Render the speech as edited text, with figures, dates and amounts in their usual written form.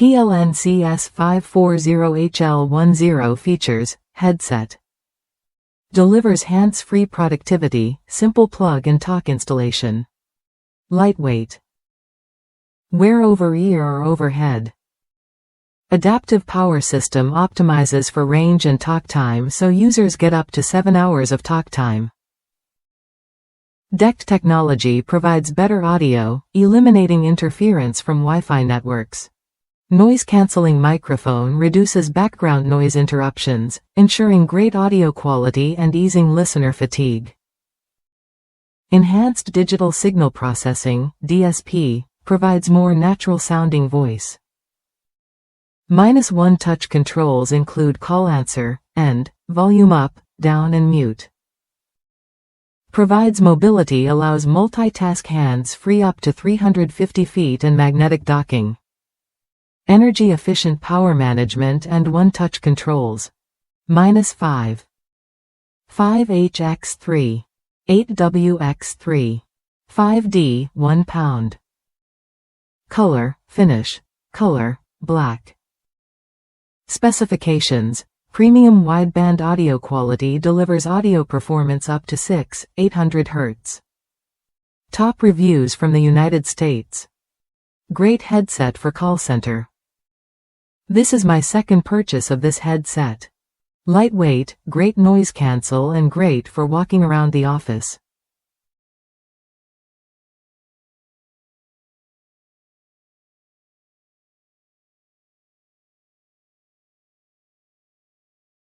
CS540HL10 features, headset. Delivers hands-free productivity, simple plug-and-talk installation. Lightweight. Wear over ear or overhead. Adaptive power system optimizes for range and talk time so users get up to 7 hours of talk time. DECT technology provides better audio, eliminating interference from Wi-Fi networks. Noise-canceling microphone reduces background noise interruptions, ensuring great audio quality and easing listener fatigue. Enhanced Digital Signal Processing, DSP, provides more natural-sounding voice. -1 touch controls include call answer, and volume up, down and mute. Provides mobility, allows multitask hands-free up to 350 feet and magnetic docking. Energy-efficient power management and one-touch controls. -5. 5HX3. 8WX3. 5D, 1 pound. Color, finish. Color, black. Specifications. Premium wideband audio quality, delivers audio performance up to 6,800 Hz. Top reviews from the United States. Great headset for call center. This is my second purchase of this headset. Lightweight, great noise cancel and great for walking around the office.